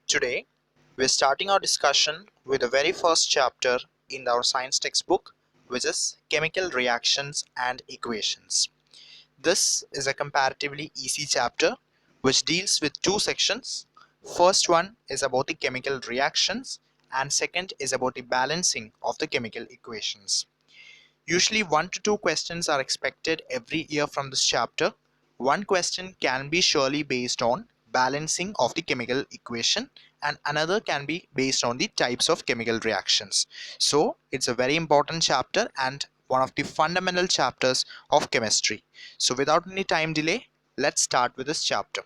Today, we're starting our discussion with the very first chapter in our science textbook, which is Chemical Reactions and Equations. This is a comparatively easy chapter which deals with two sections. First one is about the chemical reactions and second is about the balancing of the chemical equations. Usually 1 to 2 questions are expected every year from this chapter. One question can be surely based on balancing of the chemical equation and another can be based on the types of chemical reactions. So it's a very important chapter and one of the fundamental chapters of chemistry. So without any time delay, let's start with this chapter.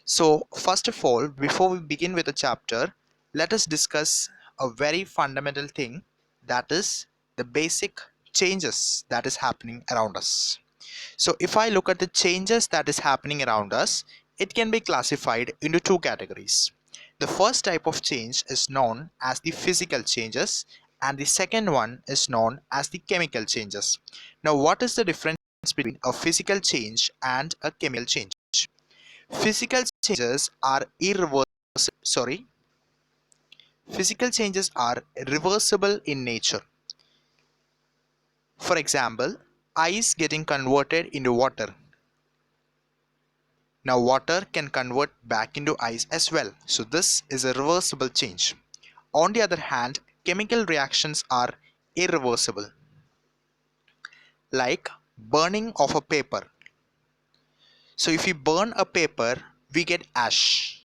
So first of all, before we begin with the chapter, let us discuss a very fundamental thing, that is the basic changes that is happening around us. So if I look at the changes that is happening around us, it can be classified into two categories. The first type of change is known as the physical changes and the second one is known as the chemical changes. Now what is the difference between a physical change and a chemical change? Physical changes are Physical changes are reversible in nature. For example, ice getting converted into water. Now water can convert back into ice as well. So this is a reversible change. On the other hand, chemical reactions are irreversible. Like burning of a paper. So if we burn a paper, we get ash.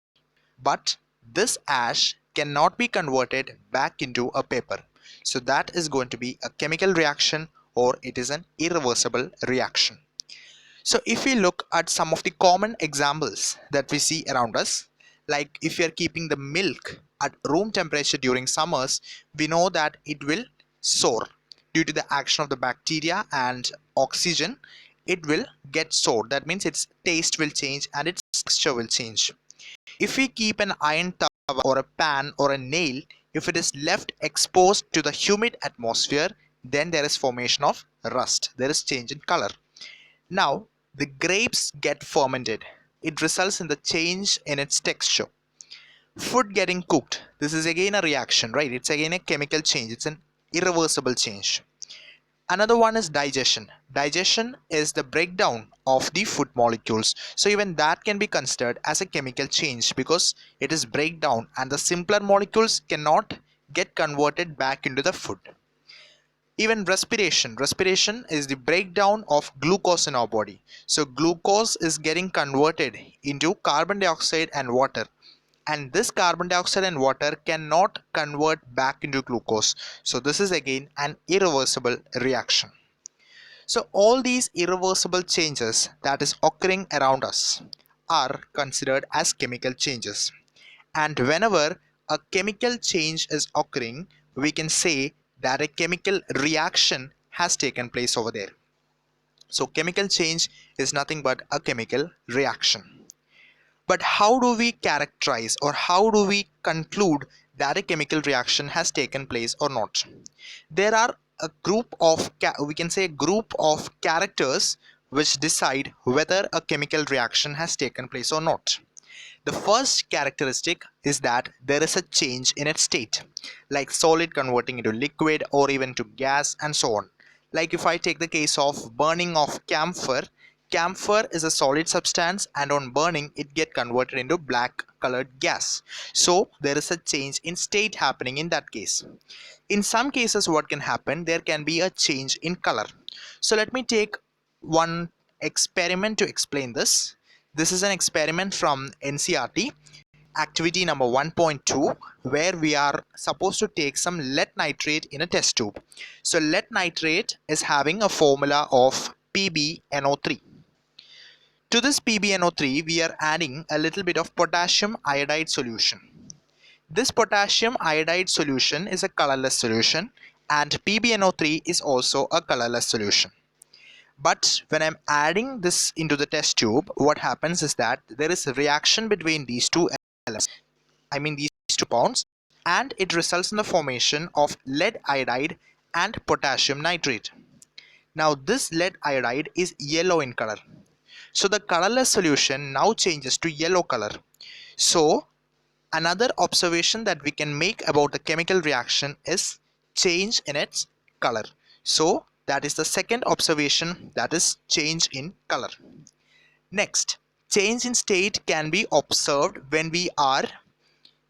But this ash cannot be converted back into a paper. So that is going to be a chemical reaction or it is an irreversible reaction. So if we look at some of the common examples that we see around us, like if you are keeping the milk at room temperature during summers, we know that it will sour due to the action of the bacteria and oxygen. It will get sour. That means its taste will change and its texture will change. If we keep an iron tava or a pan or a nail, if it is left exposed to the humid atmosphere, then there is formation of rust. There is change in color. Now, the grapes get fermented. It results in the change in its texture. Food getting cooked. This is again a reaction, right? It's again a chemical change. It's an irreversible change. Another one is digestion. Digestion is the breakdown of the food molecules. So even that can be considered as a chemical change because it is breakdown and the simpler molecules cannot get converted back into the food. Even respiration. Respiration is the breakdown of glucose in our body. So glucose is getting converted into carbon dioxide and water. And this carbon dioxide and water cannot convert back into glucose. So this is again an irreversible reaction. So all these irreversible changes that is occurring around us are considered as chemical changes. And whenever a chemical change is occurring, we can say that a chemical reaction has taken place over there. So chemical change is nothing but a chemical reaction. But how do we characterize or how do we conclude that a chemical reaction has taken place or not? There are a group of group of characters which decide whether a chemical reaction has taken place or not. The first characteristic is that there is a change in its state, like solid converting into liquid or even to gas and so on. Like if I take the case of burning of camphor, camphor is a solid substance and on burning it get converted into black colored gas. So there is a change in state happening in that case. In some cases what can happen, there can be a change in color. So let me take one experiment to explain this. This is an experiment from NCERT, activity number 1.2, where we are supposed to take some lead nitrate in a test tube. So lead nitrate is having a formula of PbNO3. To this PbNO3, we are adding a little bit of potassium iodide solution. This potassium iodide solution is a colorless solution and PbNO3 is also a colorless solution. But when I'm adding this into the test tube, what happens is that there is a reaction between these two elements, these two compounds, and it results in the formation of lead iodide and potassium nitrate. Now this lead iodide is yellow in color. So the colorless solution now changes to yellow color. So another observation that we can make about the chemical reaction is change in its color. So that is the second observation, that is change in color. Next, change in state can be observed when we are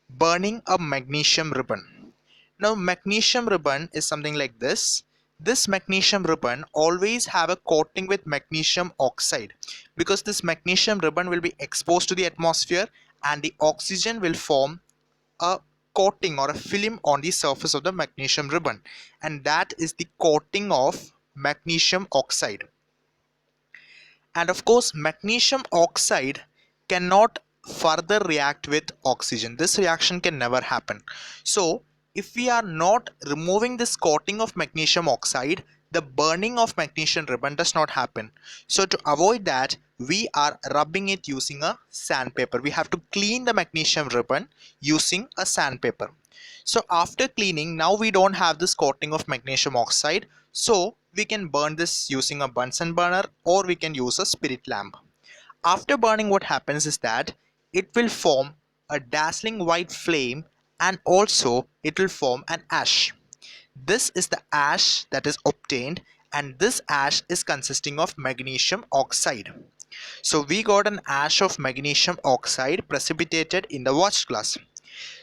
burning a magnesium ribbon. Now magnesium ribbon is something like this. This magnesium ribbon always have a coating with magnesium oxide, because this magnesium ribbon will be exposed to the atmosphere and the oxygen will form a coating or a film on the surface of the magnesium ribbon, and that is the coating of magnesium oxide. And of course magnesium oxide cannot further react with oxygen. This reaction can never happen. So if we are not removing this coating of magnesium oxide, the burning of magnesium ribbon does not happen. So to avoid that, we are rubbing it using a sandpaper. We have to clean the magnesium ribbon using a sandpaper. So after cleaning, now we don't have this coating of magnesium oxide, so we can burn this using a Bunsen burner, or we can use a spirit lamp. After burning, what happens is that it will form a dazzling white flame, and also it will form an ash. This is the ash that is obtained, and this ash is consisting of magnesium oxide. So we got an ash of magnesium oxide precipitated in the watch glass.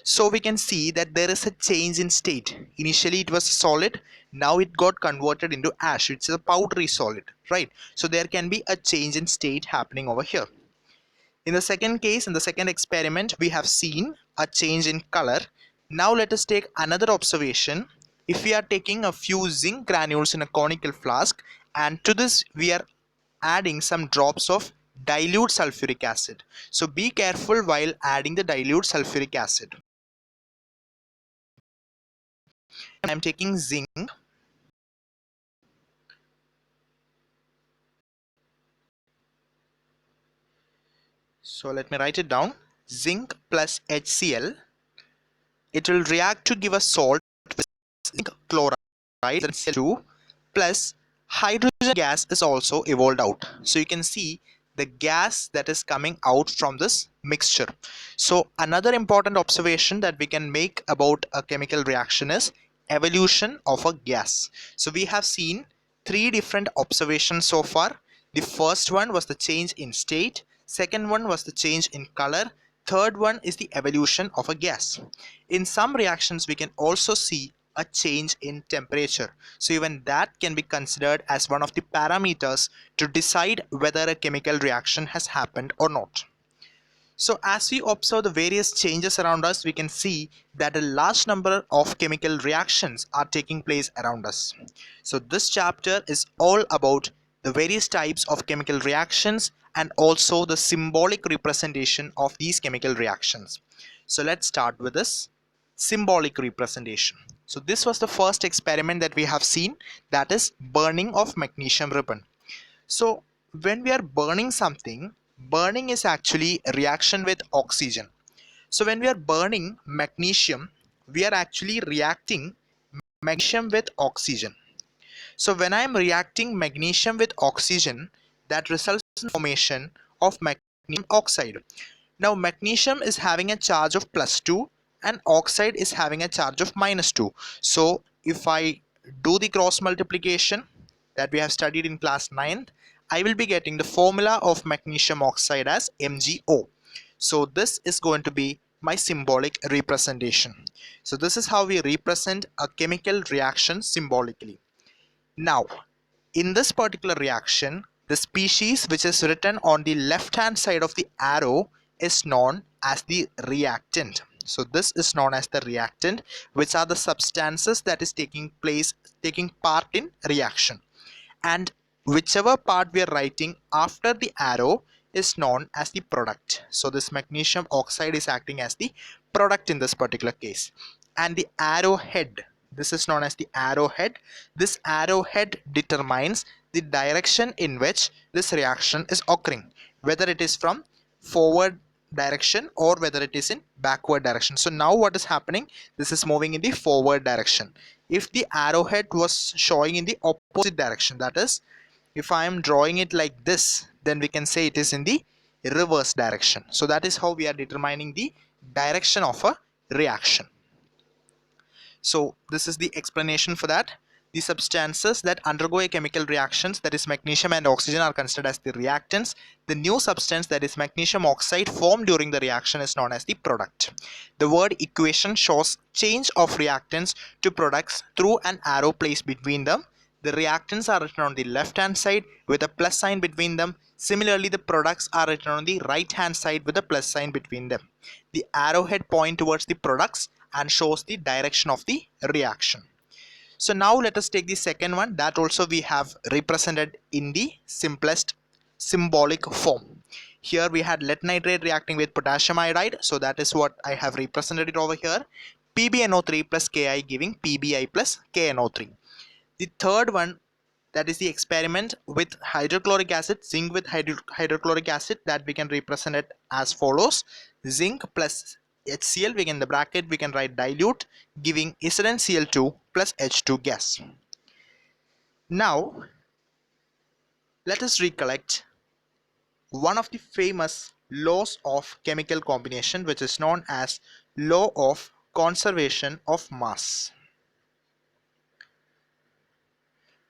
So we can see that there is a change in state. Initially it was solid, now it got converted into ash. It's a powdery solid, right? So there can be a change in state happening over here. In the second case, in the second experiment, we have seen a change in color. Now let us take another observation. If we are taking a few zinc granules in a conical flask, and to this we are adding some drops of dilute sulfuric acid. So be careful while adding the dilute sulfuric acid. I'm taking zinc. So let me write it down. Zinc plus HCl. It will react to give a salt with zinc chloride and Cl2 plus hydrogen gas is also evolved out. So you can see the gas that is coming out from this mixture. So another important observation that we can make about a chemical reaction is evolution of a gas. So we have seen three different observations so far. The first one was the change in state, second one was the change in color, third one is the evolution of a gas. In some reactions we can also see a change in temperature. So even that can be considered as one of the parameters to decide whether a chemical reaction has happened or not. So as we observe the various changes around us, we can see that a large number of chemical reactions are taking place around us. So this chapter is all about the various types of chemical reactions and also the symbolic representation of these chemical reactions. So let's start with this symbolic representation. So this was the first experiment that we have seen, that is burning of magnesium ribbon. So when we are burning something, burning is actually a reaction with oxygen. So when we are burning magnesium, we are actually reacting magnesium with oxygen. So when I am reacting magnesium with oxygen, that results in formation of magnesium oxide. Now magnesium is having a charge of +2 and oxide is having a charge of -2. So if I do the cross multiplication that we have studied in class 9th, I will be getting the formula of magnesium oxide as MgO. So this is going to be my symbolic representation. So this is how we represent a chemical reaction symbolically. Now in this particular reaction, the species which is written on the left hand side of the arrow is known as the reactant. So this is known as the reactant, which are the substances that is taking part in reaction. And whichever part we are writing after the arrow is known as the product. So this magnesium oxide is acting as the product in this particular case. And the arrowhead, this is known as the arrowhead. This arrowhead determines the direction in which this reaction is occurring, whether it is from forward direction or whether it is in backward direction. So now what is happening, this is moving in the forward direction. If the arrowhead was showing in the opposite direction, that is if I am drawing it like this, then we can say it is in the reverse direction. So that is how we are determining the direction of a reaction. So this is the explanation for that. The substances that undergo a chemical reactions, that is magnesium and oxygen, are considered as the reactants. The new substance, that is magnesium oxide, formed during the reaction is known as the product. The word equation shows change of reactants to products through an arrow placed between them. The reactants are written on the left hand side with a plus sign between them. Similarly, the products are written on the right hand side with a plus sign between them. The arrowhead points towards the products and shows the direction of the reaction. So now let us take the second one, that also we have represented in the simplest symbolic form. Here we had lead nitrate reacting with potassium iodide, so that is what I have represented it over here. PbNO3 plus Ki giving Pbi plus KNO3. The third one, that is the experiment with hydrochloric acid, zinc with hydrochloric acid, that we can represent it as follows. Zinc plus HCl, we can in the bracket we can write dilute, giving ZnCl2 plus H2 gas. Now let us recollect one of the famous laws of chemical combination, which is known as law of conservation of mass.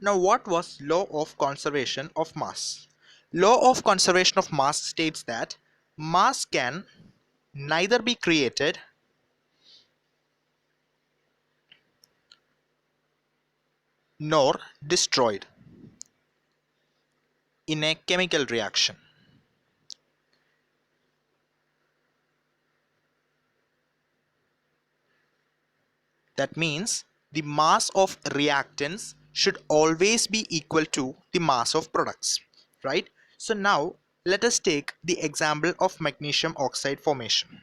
Now what was law of conservation of mass? Law of conservation of mass states that mass can neither be created nor destroyed in a chemical reaction. That means the mass of reactants should always be equal to the mass of products, right? So now let us take the example of magnesium oxide formation.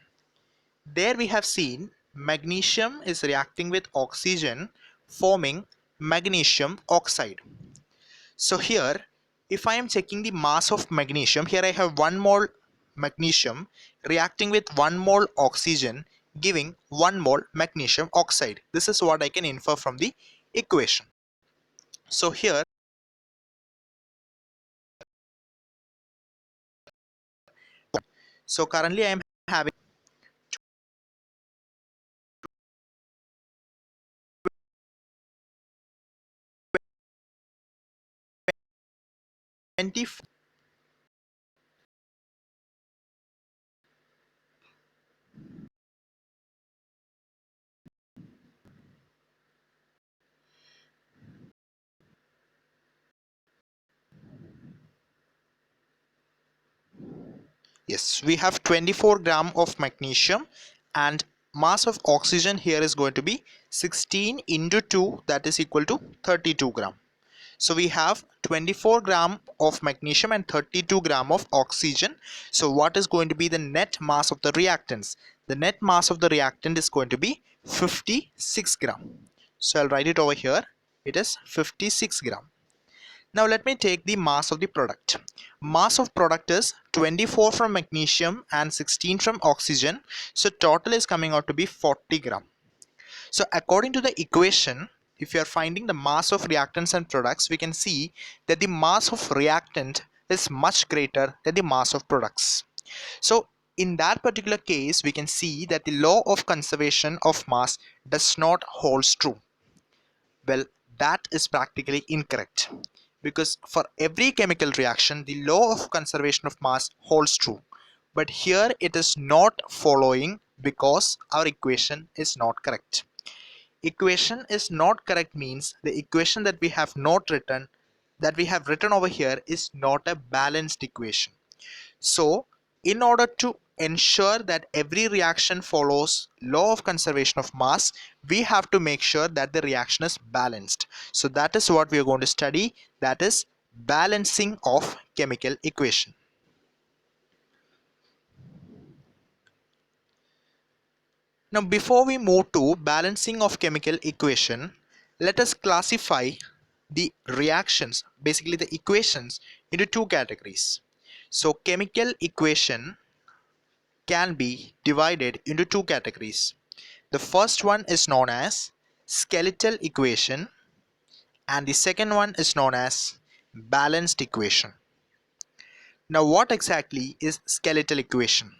There we have seen magnesium is reacting with oxygen, forming magnesium oxide. So here, if I am checking the mass of magnesium, here I have 1 mole magnesium reacting with 1 mole oxygen, giving 1 mole magnesium oxide. This is what I can infer from the equation. So here, so currently I am having 20. Yes, we have 24 gram of magnesium, and mass of oxygen here is going to be 16 into 2, that is equal to 32 gram. So we have 24 gram of magnesium and 32 gram of oxygen. So what is going to be the net mass of the reactants? The net mass of the reactant is going to be 56 gram. So I'll write it over here. It is 56 gram. Now let me take the mass of the product. Mass of product is 24 from magnesium and 16 from oxygen. So total is coming out to be 40 gram. So according to the equation, if you are finding the mass of reactants and products, we can see that the mass of reactant is much greater than the mass of products. So in that particular case, we can see that the law of conservation of mass does not hold true. Well, that is practically incorrect, because for every chemical reaction the law of conservation of mass holds true, but here it is not following because our equation is not correct. Equation is not correct means the equation that we have written over here is not a balanced equation. So in order to ensure that every reaction follows law of conservation of mass, we have to make sure that the reaction is balanced. So that is what we are going to study, that is balancing of chemical equation. Now before we move to balancing of chemical equation, let us classify the reactions, basically the equations, into two categories. So chemical equation can be divided into two categories. The first one is known as skeletal equation and the second one is known as balanced equation. Now what exactly is skeletal equation?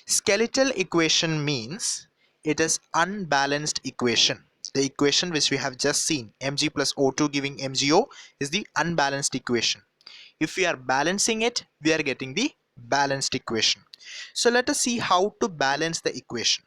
Skeletal equation means it is unbalanced equation. The equation which we have just seen, Mg plus O2 giving MgO, is the unbalanced equation. If we are balancing it, we are getting the balanced equation. So let us see how to balance the equation.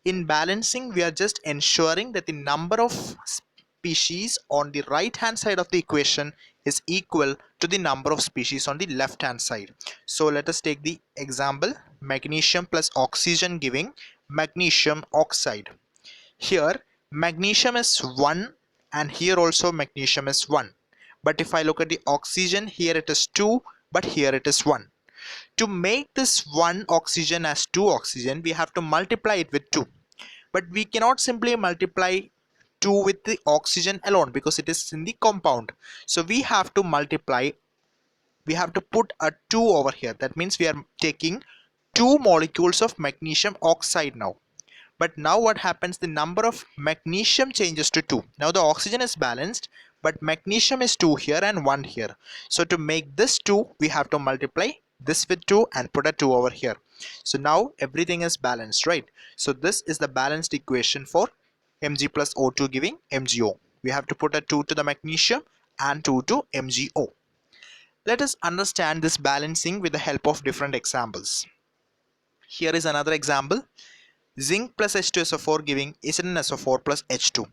In balancing, we are just ensuring that the number of species on the right hand side of the equation is equal to the number of species on the left hand side. So let us take the example, magnesium plus oxygen giving magnesium oxide. Here magnesium is 1 and here also magnesium is 1. But if I look at the oxygen, here it is 2, but here it is 1. To make this 1 oxygen as 2 oxygen, we have to multiply it with 2. But we cannot simply multiply 2 with the oxygen alone because it is in the compound. So we have to multiply, we have to put a 2 over here. That means we are taking 2 molecules of magnesium oxide now. But now what happens, the number of magnesium changes to 2. Now the oxygen is balanced, but magnesium is 2 here and 1 here. So to make this 2, we have to multiply this with 2 and put a 2 over here. So now everything is balanced, right? So this is the balanced equation for Mg plus O2 giving MgO. We have to put a 2 to the magnesium and 2 to MgO. Let us understand this balancing with the help of different examples. Here is another example. Zinc plus H2SO4 giving HNSO4 plus H2.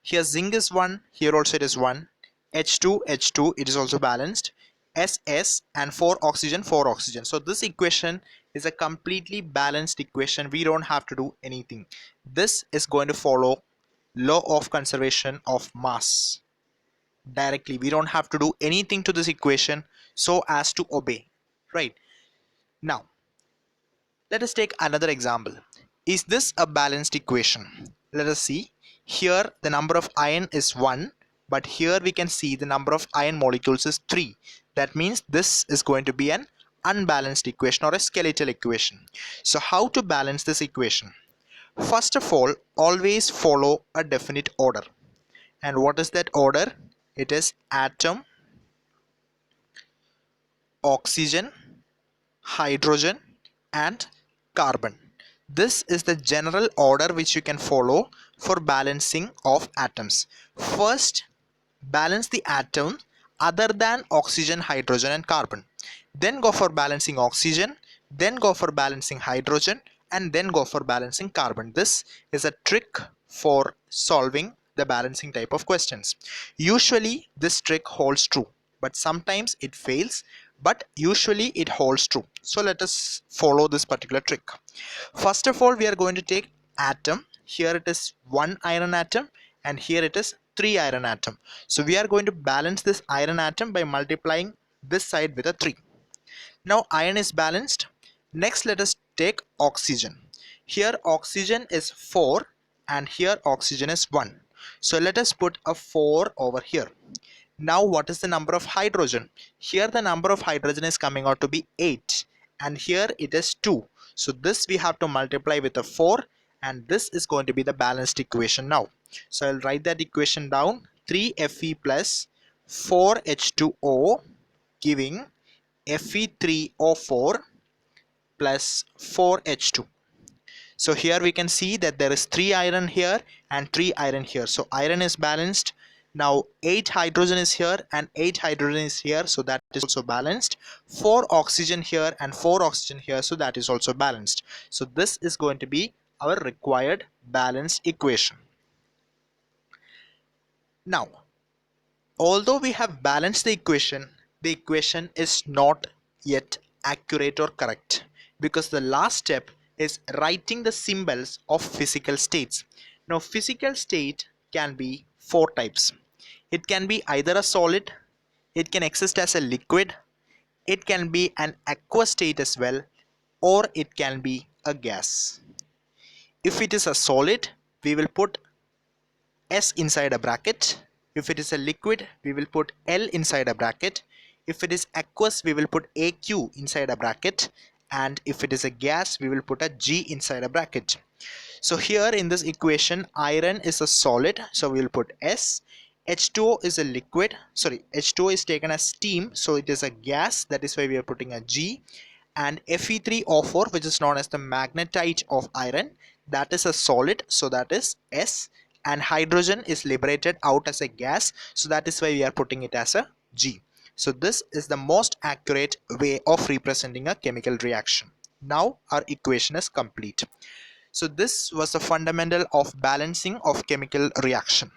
Here zinc is 1, here also it is 1. H2, H2, it is also balanced. SS and 4 oxygen, 4 oxygen. So this equation is a completely balanced equation. We don't have to do anything. This is going to follow law of conservation of mass directly. We don't have to do anything to this equation so as to obey, right? Now let us take another example. Is this a balanced equation? Let us see. Here the number of iron is 1, but here we can see the number of iron molecules is 3. That means this is going to be an unbalanced equation or a skeletal equation. So how to balance this equation? First of all, always follow a definite order. And what is that order? It is atom, oxygen, hydrogen and carbon. This is the general order which you can follow for balancing of atoms. First, balance the atom other than oxygen, hydrogen and carbon. Then go for balancing oxygen, then go for balancing hydrogen and then go for balancing carbon. This is a trick for solving the balancing type of questions. Usually this trick holds true, but sometimes it fails, but usually it holds true. So let us follow this particular trick. First of all, we are going to take atom. Here it is 1 iron atom and here it is 3 iron atom. So we are going to balance this iron atom by multiplying this side with a 3. Now iron is balanced. Next let us take oxygen. Here oxygen is 4 and here oxygen is 1. So let us put a 4 over here. Now what is the number of hydrogen? Here the number of hydrogen is coming out to be 8 and here it is 2. So this we have to multiply with a 4 and this is going to be the balanced equation now. So I'll write that equation down. 3Fe plus 4H2O giving Fe3O4 plus 4H2. So here we can see that there is 3 iron here and 3 iron here. So iron is balanced. Now 8 hydrogen is here and 8 hydrogen is here, so that is also balanced. 4 oxygen here and 4 oxygen here, so that is also balanced. So this is going to be our required balanced equation. Now although we have balanced the equation is not yet accurate or correct, because the last step is writing the symbols of physical states. Now physical state can be 4 types. It can be either a solid, it can exist as a liquid, it can be an aqueous state as well, or it can be a gas. If it is a solid, we will put S inside a bracket. If it is a liquid, we will put L inside a bracket. If it is aqueous, we will put AQ inside a bracket. And if it is a gas, we will put a G inside a bracket. So here in this equation, iron is a solid, so we will put S. H2O is a liquid, sorry, H2O is taken as steam, so it is a gas, that is why we are putting a G. And Fe3O4, which is known as the magnetite of iron, that is a solid, so that is S. And hydrogen is liberated out as a gas, so that is why we are putting it as a G. So this is the most accurate way of representing a chemical reaction. Now our equation is complete. So this was the fundamental of balancing of chemical reaction.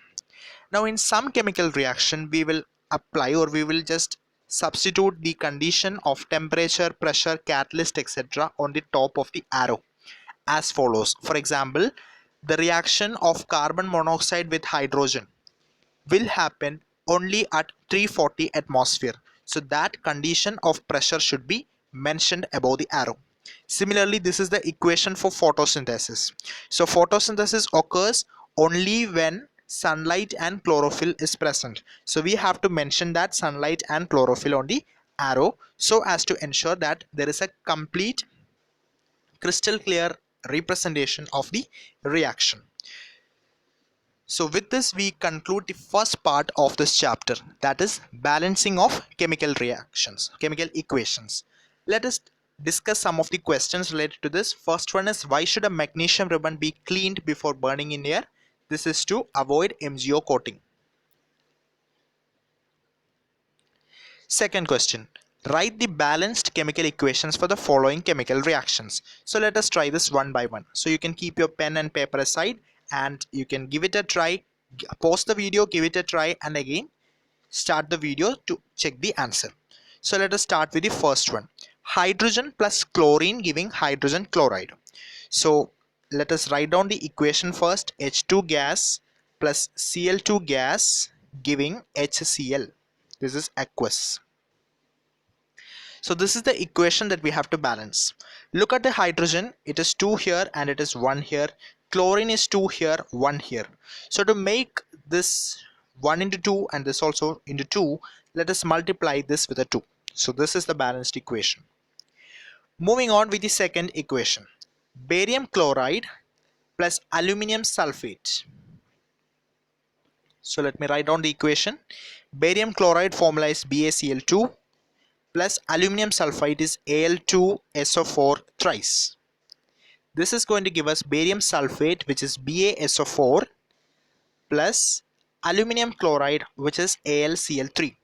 Now in some chemical reaction we will apply, or we will just substitute the condition of temperature, pressure, catalyst, etc. on the top of the arrow as follows. For example, the reaction of carbon monoxide with hydrogen will happen only at 340 atmosphere. So that condition of pressure should be mentioned above the arrow. Similarly, this is the equation for photosynthesis. So photosynthesis occurs only when sunlight and chlorophyll is present. So we have to mention that sunlight and chlorophyll on the arrow, so as to ensure that there is a complete crystal clear representation of the reaction. So with this we conclude the first part of this chapter, that is balancing of chemical reactions, chemical equations. Let us discuss some of the questions related to this. First one is, why should a magnesium ribbon be cleaned before burning in air? This is to avoid MgO coating. Second question, write the balanced chemical equations for the following chemical reactions. So let us try this one by one. So you can keep your pen and paper aside and you can give it a try, pause the video, give it a try, and again start the video to check the answer. So let us start with the first one, hydrogen plus chlorine giving hydrogen chloride. So let us write down the equation first, H2 gas plus Cl2 gas giving HCl. This is aqueous. So this is the equation that we have to balance. Look at the hydrogen, it is 2 here and it is 1 here. Chlorine is 2 here, 1 here. So to make this 1 into 2 and this also into 2, let us multiply this with a 2. So this is the balanced equation. Moving on with the second equation, barium chloride plus aluminum sulfate. So let me write down the equation. Barium chloride formula is BaCl2 plus aluminum sulfide is Al2SO4 thrice. This is going to give us barium sulfate, which is BaSO4 plus aluminum chloride, which is AlCl3.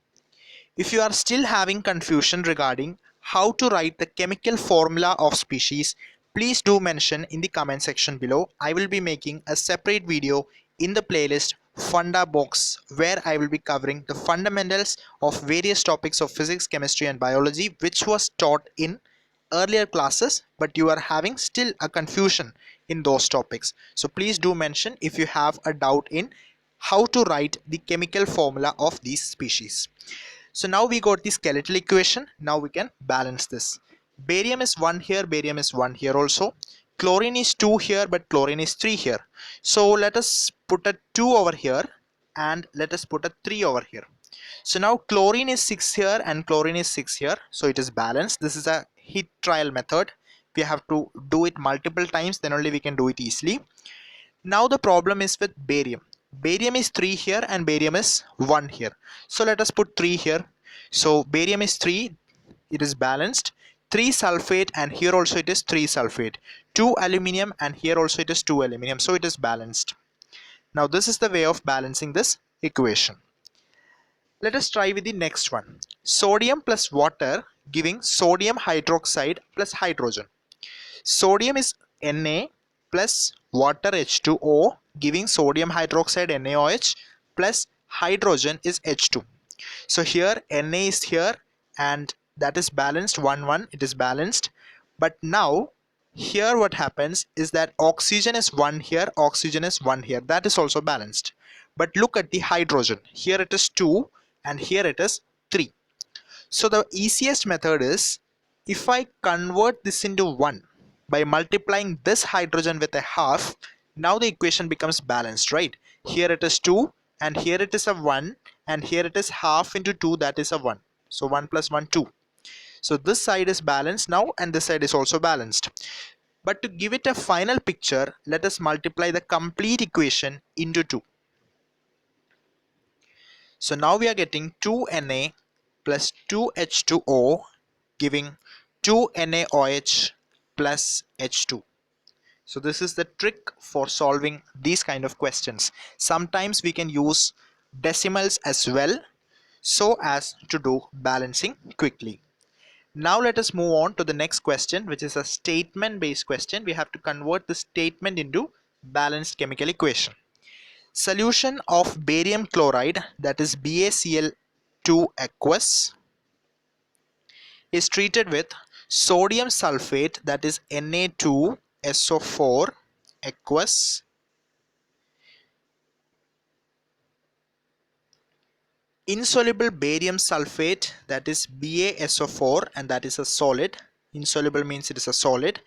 If you are still having confusion regarding how to write the chemical formula of species, please do mention in the comment section below. I will be making a separate video in the playlist Funda Box, where I will be covering the fundamentals of various topics of physics, chemistry and biology which was taught in earlier classes, but you are having still a confusion in those topics. So please do mention if you have a doubt in how to write the chemical formula of these species. So now we got the skeletal equation. Now we can balance this. Barium is 1 here, barium is 1 here also. Chlorine is 2 here, but chlorine is 3 here. So let us put a 2 over here and let us put a 3 over here. So now chlorine is 6 here and chlorine is 6 here. So it is balanced. This is a heat trial method. We have to do it multiple times, then only we can do it easily. Now the problem is with barium. Barium is 3 here and barium is 1 here. So let us put 3 here. So barium is 3, it is balanced. 3 sulfate and here also it is 3 sulfate. 2 aluminium and here also it is 2 aluminium. So it is balanced. Now this is the way of balancing this equation. Let us try with the next one. Sodium plus water giving sodium hydroxide plus hydrogen. Sodium is Na plus water H2O giving sodium hydroxide NaOH plus hydrogen is H2. So here Na is here and that is balanced 1 1, it is balanced. But now here what happens is that oxygen is 1 here, oxygen is 1 here, that is also balanced. But look at the hydrogen, here it is 2 and here it is 3. So the easiest method is, if I convert this into 1 by multiplying this hydrogen with a half, now the equation becomes balanced, right? Here it is 2 and here it is a 1 and here it is half into 2, that is a 1. So 1 plus 1, 2. So this side is balanced now and this side is also balanced. But to give it a final picture, let us multiply the complete equation into 2. So now we are getting 2Na plus 2H2O giving 2NaOH plus H2. So this is the trick for solving these kind of questions. Sometimes we can use decimals as well so as to do balancing quickly. Now let us move on to the next question, which is a statement based question. We have to convert the statement into balanced chemical equation. Solution of barium chloride, that is BaCl2 aqueous, is treated with sodium sulfate, that is Na2SO4 aqueous, insoluble barium sulfate, that is BaSO4, and that is a solid. Insoluble means it is a solid.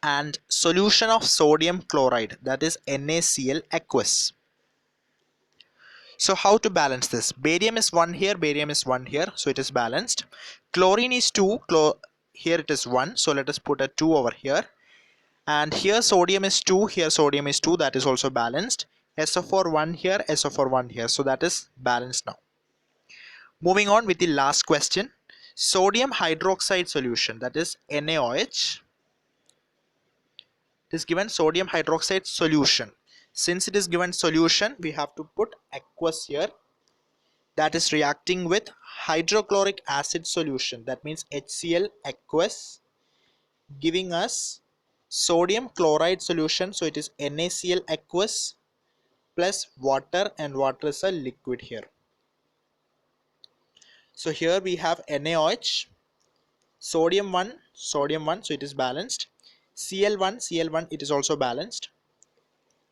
And solution of sodium chloride, that is NaCl aqueous. So how to balance this? Barium is 1 here, barium is 1 here, so it is balanced. Chlorine is 2, here it is 1, so let us put a 2 over here. And here sodium is 2, here sodium is 2, that is also balanced. SO4 1 here, SO4 1 here, so that is balanced now. Moving on with the last question. Sodium hydroxide solution, that is NaOH. It is given sodium hydroxide solution. Since it is given solution, we have to put aqueous here. That is reacting with hydrochloric acid solution. That means HCl aqueous, giving us sodium chloride solution. So it is NaCl aqueous plus water, and water is a liquid here. So here we have NaOH, sodium 1, so it is balanced. Cl1, it is also balanced.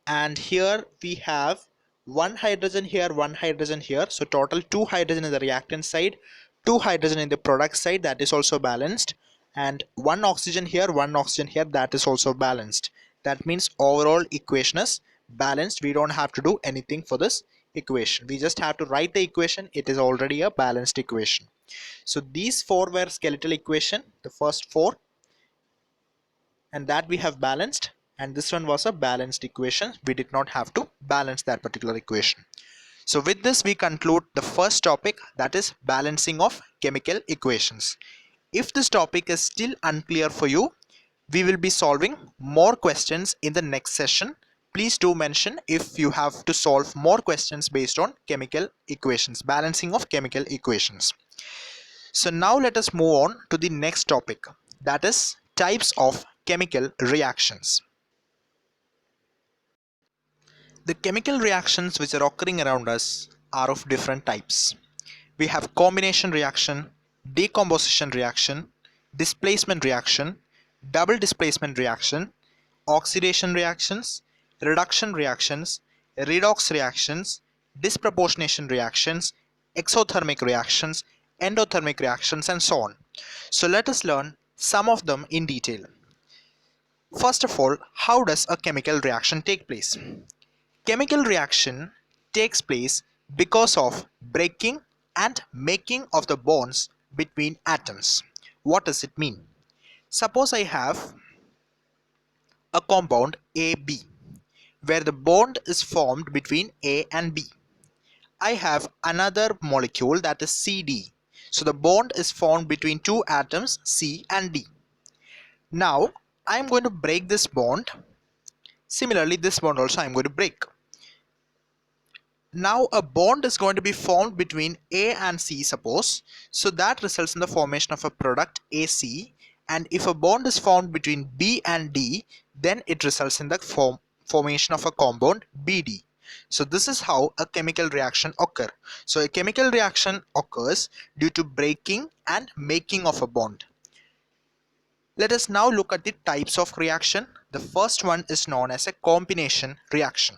And here we have one hydrogen here, one hydrogen here, so total 2 hydrogen in the reactant side, 2 hydrogen in the product side, that is also balanced. And one oxygen here, one oxygen here, that is also balanced. That means overall equation is balanced. We don't have to do anything for this equation. We just have to write the equation. It is already a balanced equation. So these 4 were skeletal equation, the first 4, and that we have balanced. And this one was a balanced equation. We did not have to balance that particular equation. So with this we conclude the first topic, that is balancing of chemical equations. If this topic is still unclear for you, we will be solving more questions in the next session. Please do mention if you have to solve more questions based on chemical equations, balancing of chemical equations. So now let us move on to the next topic, that is types of chemical reactions. The chemical reactions which are occurring around us are of different types. We have combination reaction, decomposition reaction, displacement reaction, double displacement reaction, oxidation reactions, reduction reactions, redox reactions, disproportionation reactions, exothermic reactions, endothermic reactions, and so on. So let us learn some of them in detail. First of all, how does a chemical reaction take place? Chemical reaction takes place because of breaking and making of the bonds between atoms. What does it mean? Suppose I have a compound AB where the bond is formed between A and B. I have another molecule, that is CD. So the bond is formed between 2 atoms C and D. Now I am going to break this bond. Similarly, this bond also I am going to break. Now a bond is going to be formed between A and C, suppose. So that results in the formation of a product AC. And if a bond is formed between B and D, then it results in the formation of a compound BD. So this is how a chemical reaction occurs. So a chemical reaction occurs due to breaking and making of a bond. Let us now look at the types of reaction. The first one is known as a combination reaction.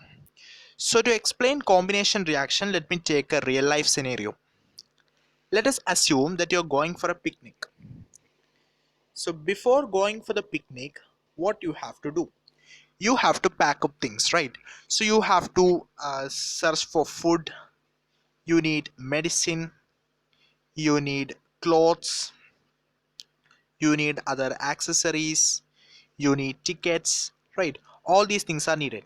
So to explain combination reaction, let me take a real life scenario. Let us assume that you're going for a picnic. So before going for the picnic, what you have to do? You have to pack up things, right? So you have to search for food, you need medicine, you need clothes, you need other accessories, you need tickets, right? All these things are needed.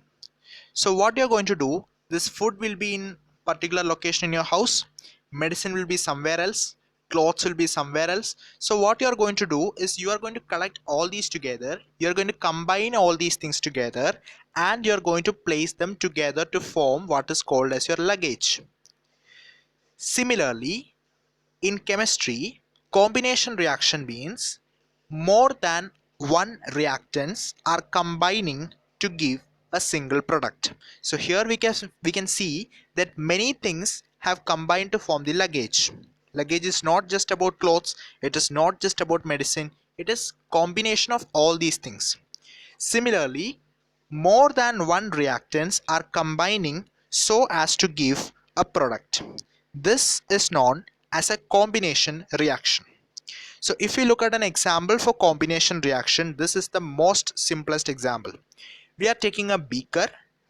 So what you're going to do, this food will be in particular location in your house, medicine will be somewhere else, clothes will be somewhere else. So what you are going to do is you are going to collect all these together, you are going to combine all these things together, and you are going to place them together to form what is called as your luggage. Similarly, in chemistry, combination reaction means more than one reactants are combining to give a single product. So here we can see that many things have combined to form the luggage. Luggage is not just about clothes, it is not just about medicine, it is combination of all these things. Similarly, more than one reactants are combining so as to give a product. This is known as a combination reaction. So if we look at an example for combination reaction, this is the most simplest example. We are taking a beaker,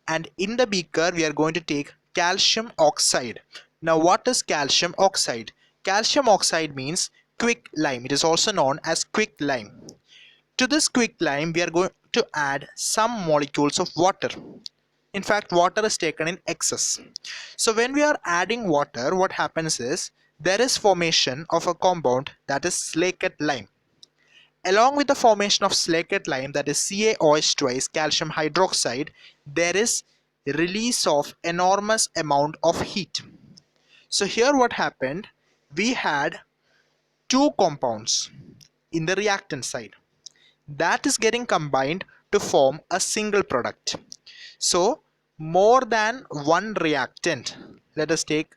and in the beaker we are going to take calcium oxide. Now what is calcium oxide? Calcium oxide means quick lime. It is also known as quick lime. To this quick lime we are going to add some molecules of water. In fact, water is taken in excess. So when we are adding water, what happens is there is formation of a compound that is slaked lime. Along with the formation of slaked lime, that is CaOH twice calcium hydroxide, there is release of enormous amount of heat. So here what happened, we had two compounds in the reactant side that is getting combined to form a single product. So more than one reactant, let us take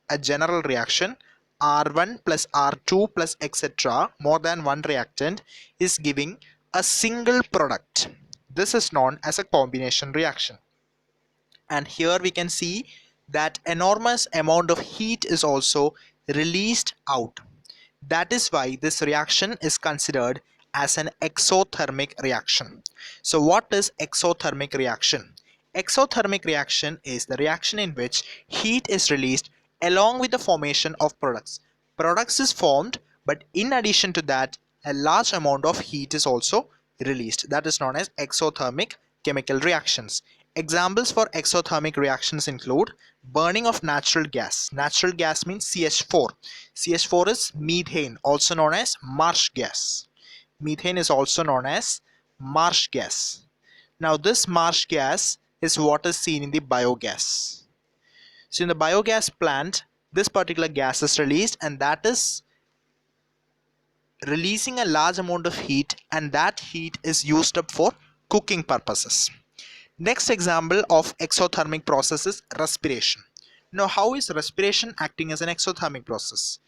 a general reaction, R1 plus R2 plus etc., more than one reactant is giving a single product. This is known as a combination reaction. And here we can see that enormous amount of heat is also released out. That is why this reaction is considered as an exothermic reaction. So what is exothermic reaction? Exothermic reaction is the reaction in which heat is released along with the formation of products. Products is formed, but in addition to that, a large amount of heat is also released. That is known as exothermic chemical reactions. Examples for exothermic reactions include burning of natural gas. Natural gas means CH4. CH4 is methane, also known as marsh gas. Methane is also known as marsh gas. Now this marsh gas is what is seen in the biogas. So in the biogas plant, this particular gas is released, and that is releasing a large amount of heat, and that heat is used up for cooking purposes. Next example of exothermic process is respiration. Now how is respiration acting as an exothermic process?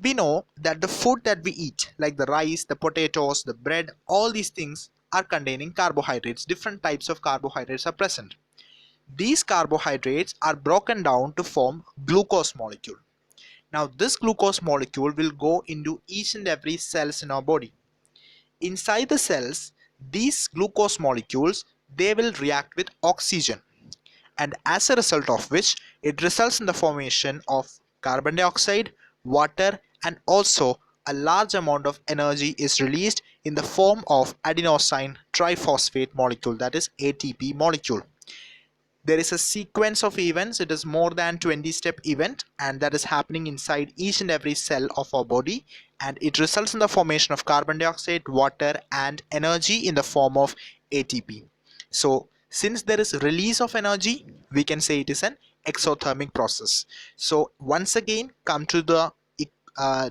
We know that the food that we eat, like the rice, the potatoes, the bread, all these things are containing carbohydrates. Different types of carbohydrates are present. These carbohydrates are broken down to form glucose molecule. Now this glucose molecule will go into each and every cells in our body. Inside the cells, these glucose molecules, they will react with oxygen, and as a result of which it results in the formation of carbon dioxide, water, and also a large amount of energy is released in the form of adenosine triphosphate molecule, that is ATP molecule. There is a sequence of events. It is more than 20-step event, and that is happening inside each and every cell of our body, and it results in the formation of carbon dioxide, water, and energy in the form of ATP. So since there is release of energy, we can say it is an exothermic process. So once again, come to the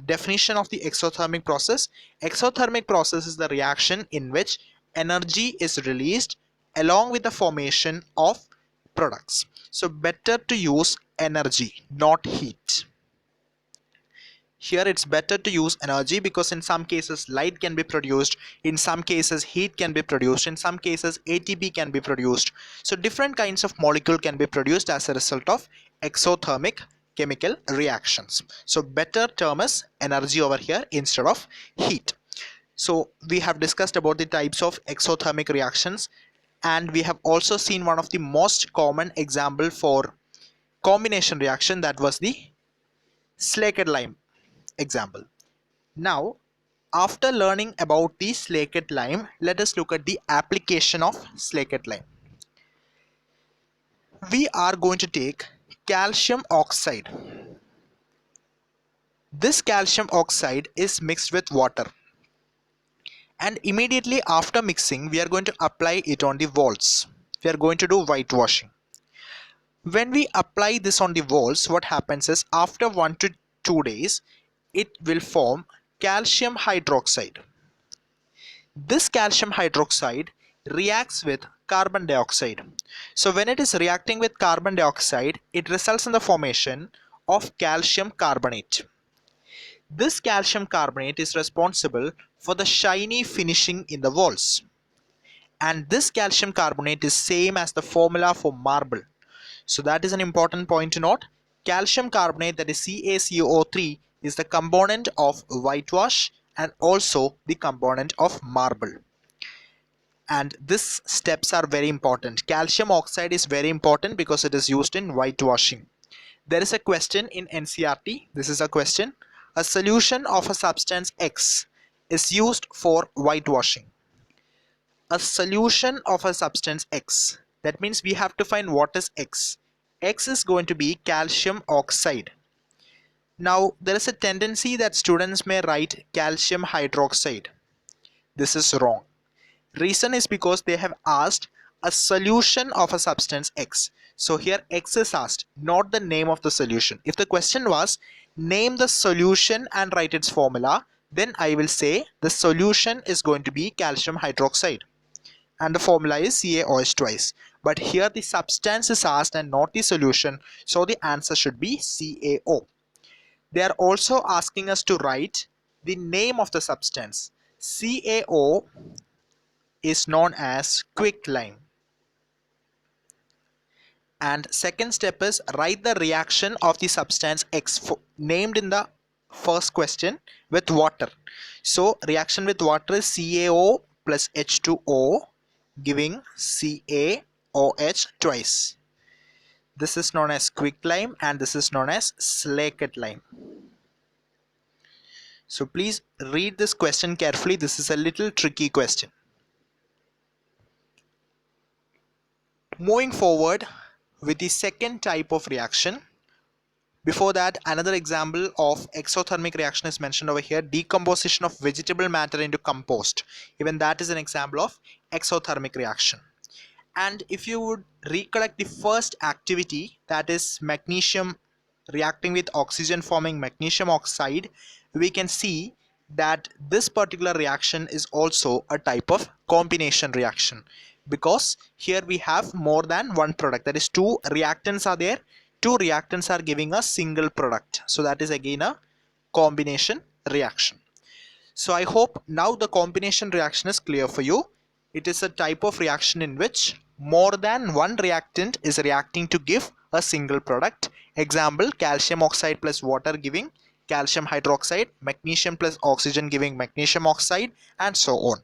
definition of the exothermic process. Exothermic process is the reaction in which energy is released along with the formation of products. So better to use energy, not heat. Here it's better to use energy because in some cases light can be produced, in some cases heat can be produced, in some cases ATP can be produced. So different kinds of molecule can be produced as a result of exothermic chemical reactions. So better term is energy over here instead of heat. So we have discussed about the types of exothermic reactions, and we have also seen one of the most common example for combination reaction, that was the slaked lime example. Now after learning about the slaked lime, let us look at the application of slaked lime. We are going to take calcium oxide. This calcium oxide is mixed with water, and immediately after mixing we are going to apply it on the walls. We are going to do whitewashing. When we apply this on the walls, what happens is after 1 to 2 days it will form calcium hydroxide. This calcium hydroxide reacts with carbon dioxide. So when it is reacting with carbon dioxide, it results in the formation of calcium carbonate. This calcium carbonate is responsible for the shiny finishing in the walls. And this calcium carbonate is same as the formula for marble. So that is an important point to note. Calcium carbonate, that is CaCO3, is the component of whitewash and also the component of marble. And these steps are very important. Calcium oxide is very important because it is used in whitewashing. There is a question in NCERT. This is a question. A solution of a substance X is used for whitewashing. A solution of a substance X. That means we have to find what is X. X is going to be calcium oxide. Now there is a tendency that students may write calcium hydroxide. This is wrong. Reason is because they have asked a solution of a substance X. So here X is asked, not the name of the solution. If the question was name the solution and write its formula, then I will say the solution is going to be calcium hydroxide and the formula is CaOH twice. But here the substance is asked and not the solution, so the answer should be CaO. They are also asking us to write the name of the substance. CaO is known as quicklime. And second step is write the reaction of the substance X named in the first question with water. So reaction with water is CaO plus H2O giving CaOH twice. This is known as quicklime and this is known as slaked lime. So please read this question carefully. This is a little tricky question. Moving forward with the second type of reaction. Before that, another example of exothermic reaction is mentioned over here. Decomposition of vegetable matter into compost. Even that is an example of exothermic reaction. And if you would recollect the first activity, that is magnesium reacting with oxygen forming magnesium oxide, we can see that this particular reaction is also a type of combination reaction, because here we have more than one product. That is, two reactants are there. Two reactants are giving a single product. So that is again a combination reaction. So I hope now the combination reaction is clear for you. It is a type of reaction in which more than one reactant is reacting to give a single product. Example, calcium oxide plus water giving calcium hydroxide, magnesium plus oxygen giving magnesium oxide, and so on.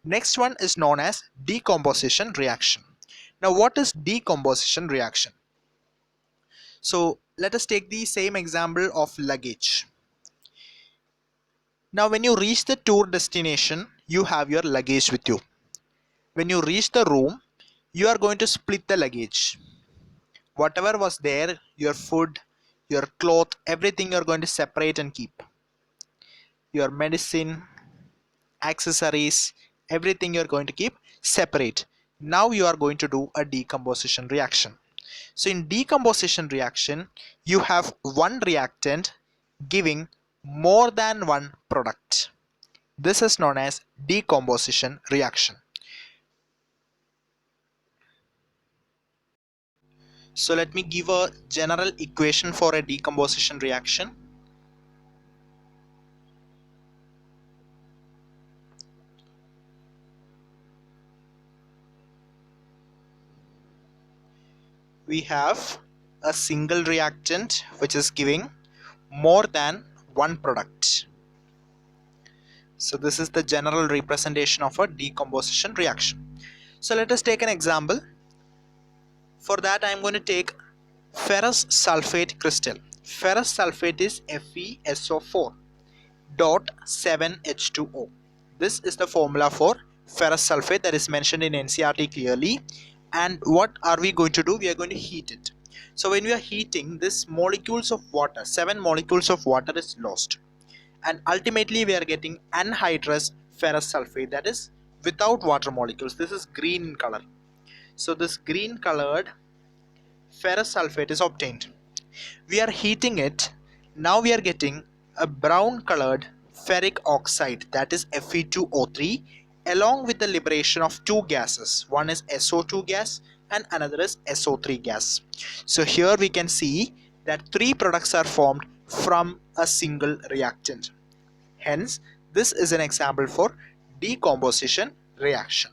Next one is known as decomposition reaction. Now what is decomposition reaction? So let us take the same example of luggage. Now when you reach the tour destination, you have your luggage with you. When you reach the room, you are going to split the luggage. Whatever was there, your food, your cloth, everything you are going to separate and keep. Your medicine, accessories, everything you are going to keep separate. Now you are going to do a decomposition reaction. So in decomposition reaction, you have one reactant giving more than one product. This is known as decomposition reaction. So let me give a general equation for a decomposition reaction. We have a single reactant which is giving more than one product. So this is the general representation of a decomposition reaction. So let us take an example. For that I am going to take ferrous sulfate crystal. Ferrous sulfate is FeSO4 dot 7H2O. This is the formula for ferrous sulfate that is mentioned in NCERT clearly. And what are we going to do? We are going to heat it. So when we are heating, this molecules of water, 7 molecules of water is lost, and ultimately we are getting anhydrous ferrous sulfate, that is without water molecules. This is green in color. So this green colored ferrous sulfate is obtained. We are heating it. Now we are getting a brown colored ferric oxide, that is Fe2O3, along with the liberation of two gases. One is SO2 gas and another is SO3 gas. So here we can see that 3 products are formed from a single reactant. Hence, this is an example for decomposition reaction.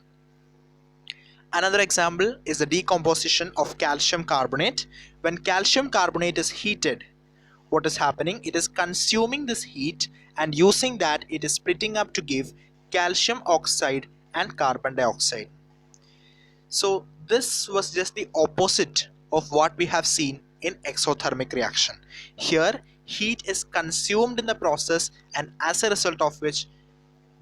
Another example is the decomposition of calcium carbonate. When calcium carbonate is heated, what is happening? It is consuming this heat, and using that it is splitting up to give calcium oxide and carbon dioxide. So this was just the opposite of what we have seen in exothermic reaction. Here heat is consumed in the process, and as a result of which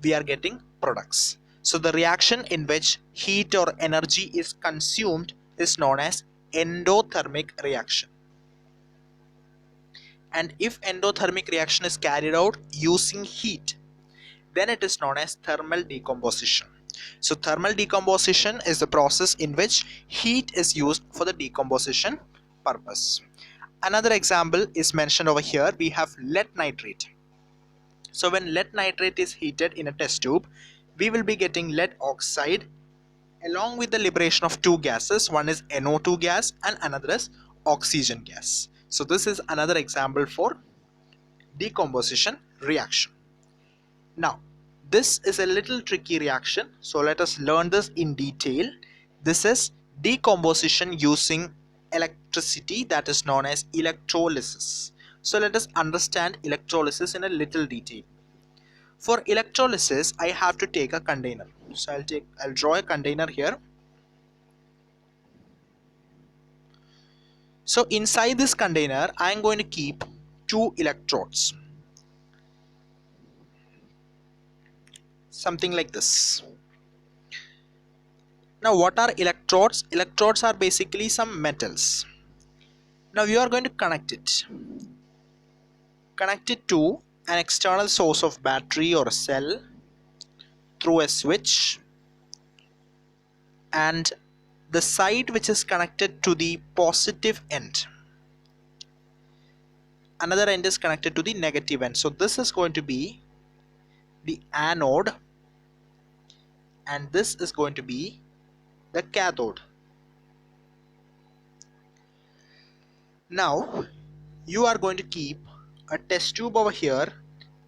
we are getting products. So the reaction in which heat or energy is consumed is known as endothermic reaction. And if endothermic reaction is carried out using heat, then it is known as thermal decomposition. So thermal decomposition is the process in which heat is used for the decomposition purpose. Another example is mentioned over here. We have lead nitrate. So when lead nitrate is heated in a test tube, we will be getting lead oxide along with the liberation of two gases. One is NO2 gas and another is oxygen gas. So this is another example for decomposition reaction. Now, this is a little tricky reaction, so let us learn this in detail. This is decomposition using electricity, that is known as electrolysis. So let us understand electrolysis in a little detail. For electrolysis, I have to take a container. So I'll draw a container here. So inside this container, I am going to keep 2 electrodes. Something like this. Now what are electrodes? Electrodes are basically some metals. Now you are going to connect it. Connect it to an external source of battery or a cell through a switch, and the side which is connected to the positive end, another end is connected to the negative end. So this is going to be the anode and this is going to be the cathode. Now you are going to keep a test tube over here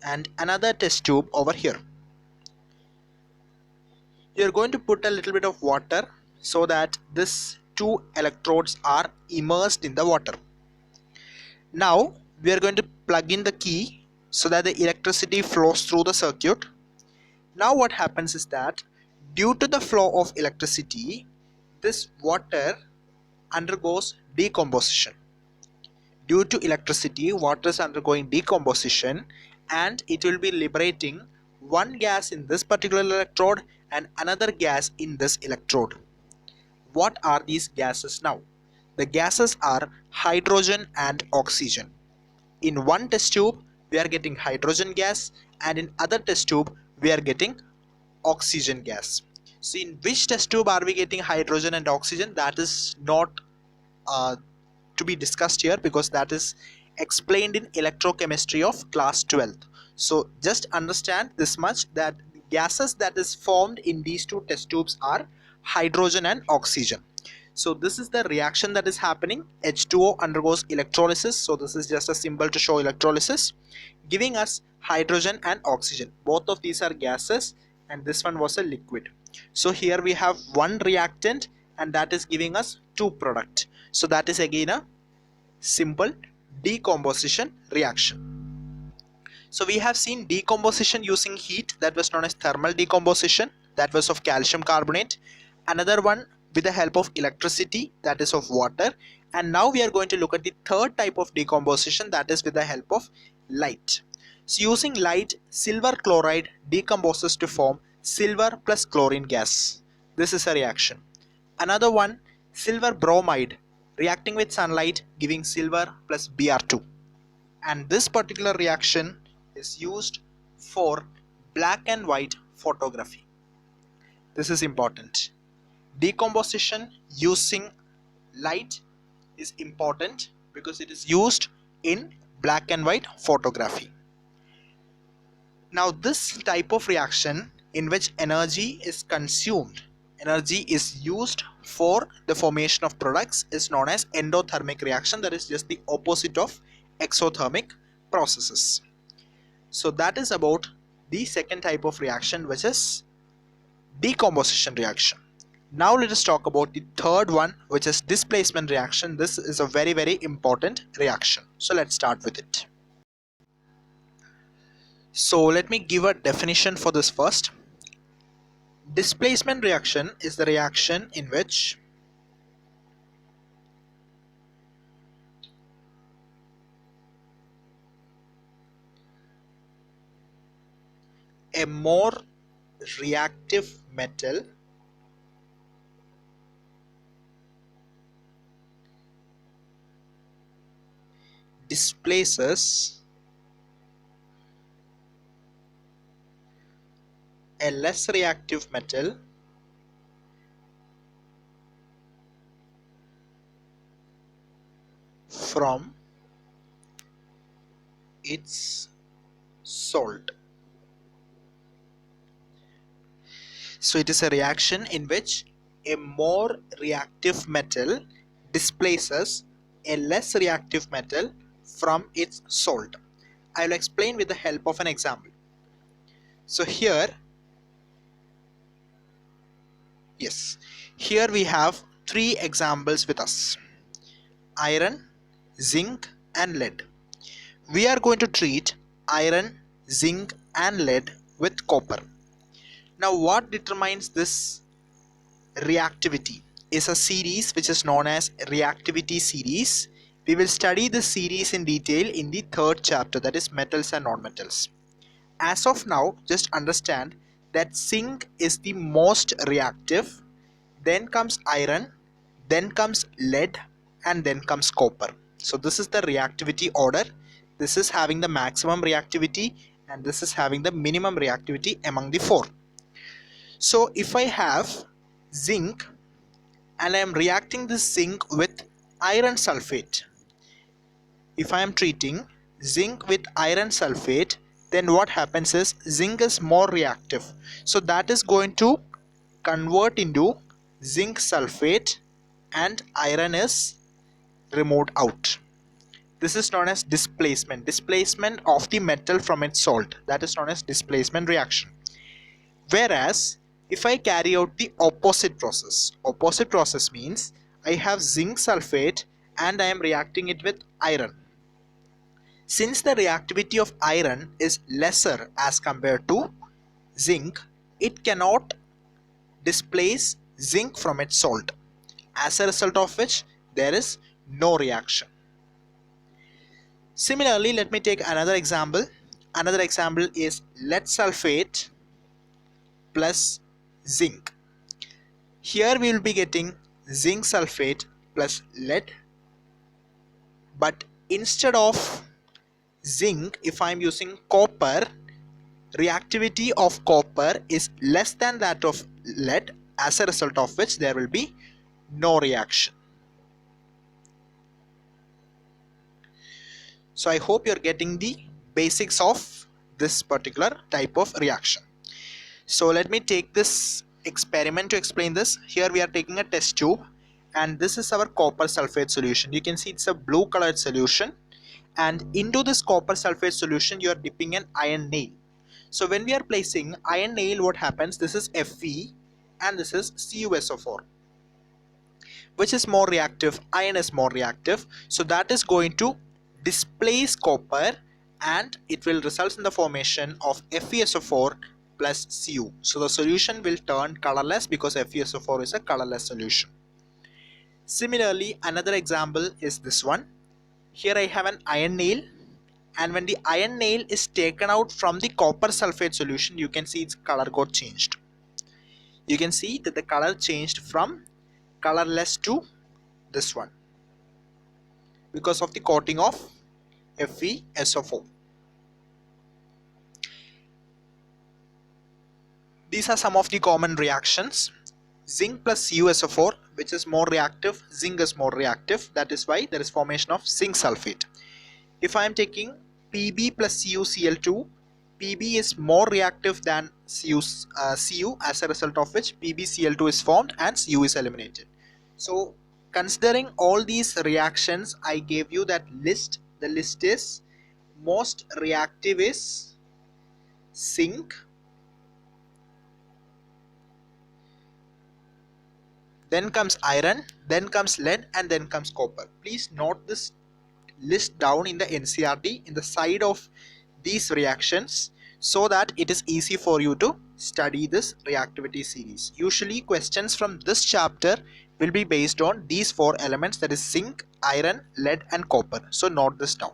and another test tube over here. You are going to put a little bit of water so that these 2 electrodes are immersed in the water. Now we are going to plug in the key so that the electricity flows through the circuit. Now what happens is that due to the flow of electricity, this water undergoes decomposition. Due to electricity, water is undergoing decomposition and it will be liberating one gas in this particular electrode and another gas in this electrode. What are these gases now? The gases are hydrogen and oxygen. In one test tube, we are getting hydrogen gas, and in other test tube, we are getting oxygen gas. So in which test tube are we getting hydrogen and oxygen? That is not to be discussed here because that is explained in electrochemistry of class 12th. So just understand this much, that the gases that is formed in these 2 test tubes are hydrogen and oxygen. So this is the reaction that is happening. H2O undergoes electrolysis. So this is just a symbol to show electrolysis, giving us hydrogen and oxygen. Both of these are gases and this one was a liquid. So here we have one reactant and that is giving us 2 product. So that is again a simple decomposition reaction. So we have seen decomposition using heat, that was known as thermal decomposition, that was of calcium carbonate. Another one with the help of electricity, that is of water. And now we are going to look at the third type of decomposition, that is with the help of light. So using light, silver chloride decomposes to form silver plus chlorine gas. This is a reaction. Another one, silver bromide reacting with sunlight giving silver plus Br2. And this particular reaction is used for black and white photography. This is important. Decomposition using light is important because it is used in black and white photography. Now this type of reaction in which energy is consumed, energy is used for the formation of products, is known as endothermic reaction. That is just the opposite of exothermic processes. So that is about the second type of reaction, which is decomposition reaction. Now let us talk about the third one, which is displacement reaction. This is a very important reaction. So let's start with it. So let me give a definition for this first. Displacement reaction is the reaction in which a more reactive metal displaces a less reactive metal from its salt. So it is a reaction in which a more reactive metal displaces a less reactive metal from its salt. I will explain with the help of an example. So here we have three examples with us: iron, zinc and lead. We are going to treat iron, zinc and lead with copper. Now what determines this reactivity is a series which is known as reactivity series. We will study this series in detail in the third chapter, that is metals and nonmetals. As of now, just understand that zinc is the most reactive, then comes iron, then comes lead and then comes copper. So this is the reactivity order. This is having the maximum reactivity and this is having the minimum reactivity among the four. So if I have zinc and I am reacting this zinc with iron sulfate, if I am treating zinc with iron sulfate, then what happens is zinc is more reactive. So that is going to convert into zinc sulfate and iron is removed out. This is known as displacement of the metal from its salt. That is known as displacement reaction. Whereas if I carry out the opposite process means I have zinc sulfate and I am reacting it with iron. Since the reactivity of iron is lesser as compared to zinc, it cannot displace zinc from its salt, as a result of which there is no reaction. Similarly, let me take another example. Another example is lead sulfate plus zinc. Here we will be getting zinc sulfate plus lead, but instead of zinc, if I am using copper, reactivity of copper is less than that of lead, as a result of which there will be no reaction. So I hope you are getting the basics of this particular type of reaction. So let me take this experiment to explain this. Here we are taking a test tube and this is our copper sulfate solution. You can see it's a blue colored solution, and into this copper sulfate solution you are dipping an iron nail. So when we are placing iron nail, what happens? This is Fe and this is CuSO4. Which is more reactive? Iron is more reactive. So that is going to displace copper and it will result in the formation of FeSO4 plus Cu. So the solution will turn colorless because FeSO4 is a colorless solution. Similarly, another example is this one. Here I have an iron nail, and when the iron nail is taken out from the copper sulfate solution, you can see its color got changed. You can see that the color changed from colorless to this one. because of the coating of FeSO4. These are some of the common reactions. Zinc plus CuSO4, which is more reactive, zinc is more reactive. That is why there is formation of zinc sulfate. If I am taking Pb plus CuCl2, Pb is more reactive than Cu, as a result of which PbCl2 is formed and Cu is eliminated. So considering all these reactions, I gave you that list. The list is most reactive is zinc, then comes iron, then comes lead, and then comes copper. Please note this list down in the NCERT in the side of these reactions so that it is easy for you to study this reactivity series. Usually questions from this chapter will be based on these four elements, that is zinc, iron, lead and copper. So note this down.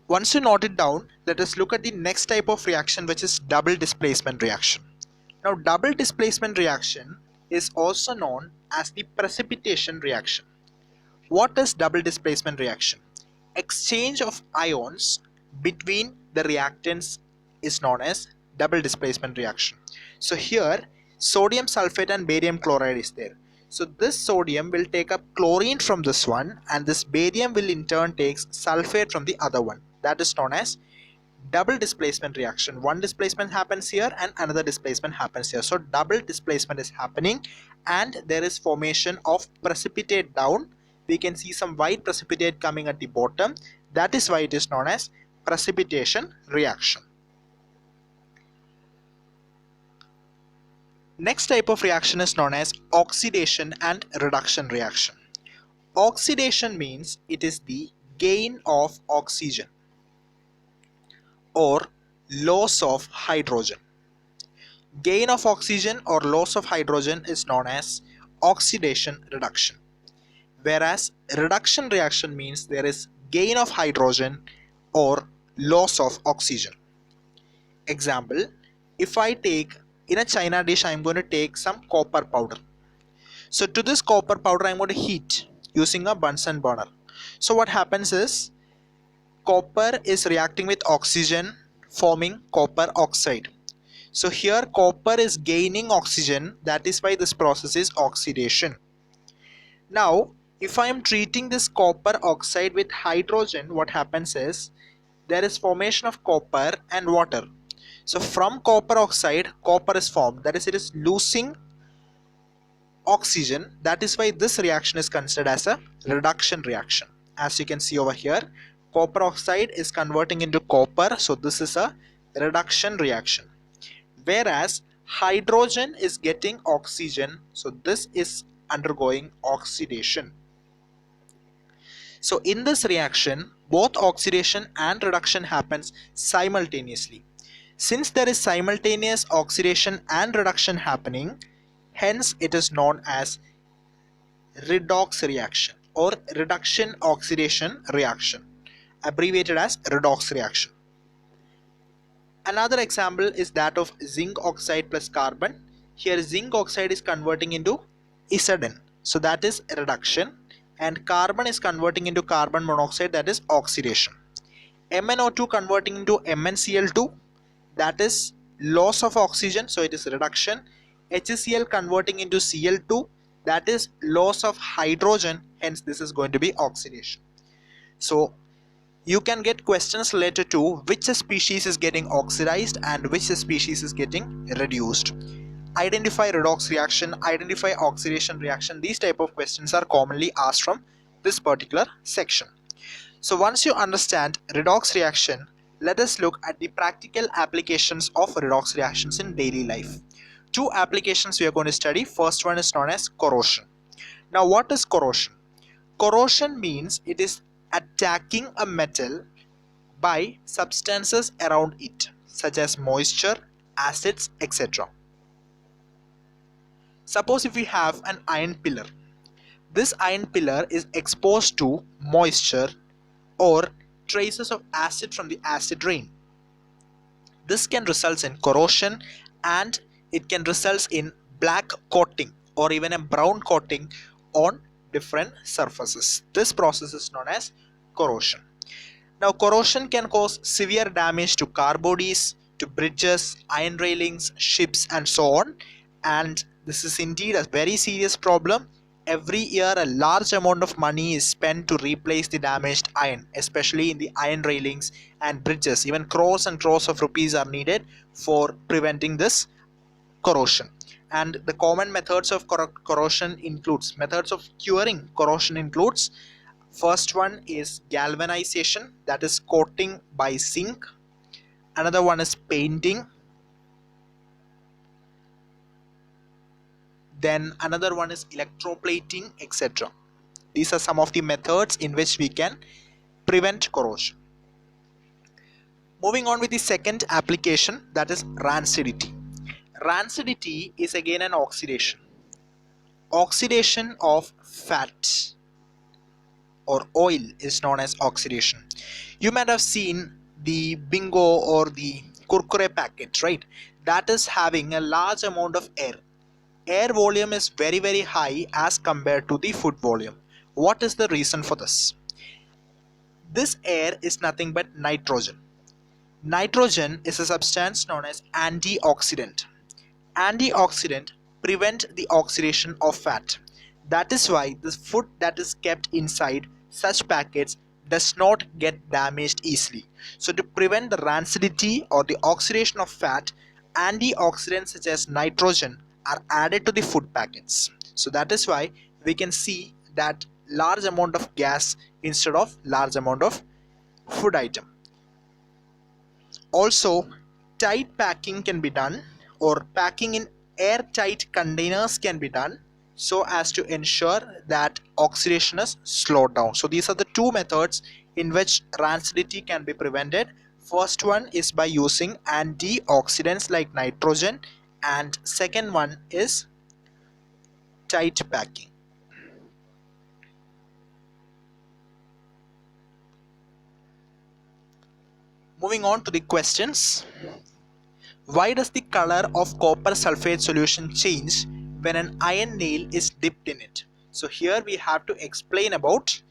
Once you note it down, let us look at the next type of reaction, which is double displacement reaction. Now double displacement reaction is also known as the precipitation reaction. What is double displacement reaction? Exchange of ions between the reactants is known as double displacement reaction. So here sodium sulfate and barium chloride is there. So this sodium will take up chlorine from this one, and this barium will in turn takes sulfate from the other one. That is known as double displacement reaction. One displacement happens here and another displacement happens here. So double displacement is happening and there is formation of precipitate down. We can see some white precipitate coming at the bottom. That is why it is known as precipitation reaction. Next type of reaction is known as oxidation and reduction reaction. Oxidation means it is the gain of oxygen or loss of hydrogen. Gain of oxygen or loss of hydrogen is known as oxidation reduction. Whereas reduction reaction means there is gain of hydrogen or loss of oxygen. Example, if I take in a china dish, I am going to take some copper powder. So to this copper powder I am going to heat using a Bunsen burner. So what happens is copper is reacting with oxygen forming copper oxide. So here copper is gaining oxygen, that is why this process is oxidation. Now if I am treating this copper oxide with hydrogen, what happens is there is formation of copper and water. So from copper oxide, copper is formed, that is it is losing oxygen. That is why this reaction is considered as a reduction reaction. As you can see over here, copper oxide is converting into copper, so this is a reduction reaction. Whereas hydrogen is getting oxygen, so this is undergoing oxidation. So in this reaction, both oxidation and reduction happens simultaneously. Since there is simultaneous oxidation and reduction happening, hence it is known as redox reaction or reduction oxidation reaction, abbreviated as redox reaction. Another example is that of zinc oxide plus carbon. Here zinc oxide is converting into Zn, so that is reduction, and carbon is converting into carbon monoxide, that is oxidation. MnO2 converting into MnCl2, that is loss of oxygen, so it is reduction. HCl converting into Cl2, that is loss of hydrogen, hence this is going to be oxidation. So you can get questions related to which species is getting oxidized and which species is getting reduced. Identify redox reaction, identify oxidation reaction. These type of questions are commonly asked from this particular section. So once you understand redox reaction, let us look at the practical applications of redox reactions in daily life. Two applications we are going to study. First one is known as corrosion. Now what is corrosion? Corrosion means it is attacking a metal by substances around it, such as moisture, acids, etc. Suppose if we have an iron pillar, this iron pillar is exposed to moisture or traces of acid from the acid rain. This can result in corrosion and it can result in black coating or even a brown coating on different surfaces. This process is known as corrosion. Now, corrosion can cause severe damage to car bodies, to bridges, iron railings, ships, and so on. And this is indeed a very serious problem. Every year, a large amount of money is spent to replace the damaged iron, especially in the iron railings and bridges. Even crores and crores of rupees are needed for preventing this corrosion. And the common methods of methods of curing corrosion includes: first one is galvanization, that is coating by zinc. Another one is painting. Then another one is electroplating, etc. These are some of the methods in which we can prevent corrosion. Moving on with the second application, that is rancidity. Rancidity is again an oxidation. Oxidation of fat or oil is known as oxidation. You might have seen the bingo or the kurkure packet, right? That is having a large amount of air. Air volume is very high as compared to the food volume. What is the reason for this? This air is nothing but nitrogen. Nitrogen is a substance known as antioxidant. Antioxidant prevent the oxidation of fat. That is why the food that is kept inside such packets does not get damaged easily. So to prevent the rancidity or the oxidation of fat, antioxidants such as nitrogen are added to the food packets. So that is why we can see that large amount of gas instead of large amount of food item. Also, tight packing can be done, or packing in airtight containers can be done, so as to ensure that oxidation is slowed down. So these are the two methods in which rancidity can be prevented. First one is by using antioxidants like nitrogen, and second one is tight packing. Moving on to the questions. Why does the color of copper sulfate solution change when an iron nail is dipped in it? So here we have to explain about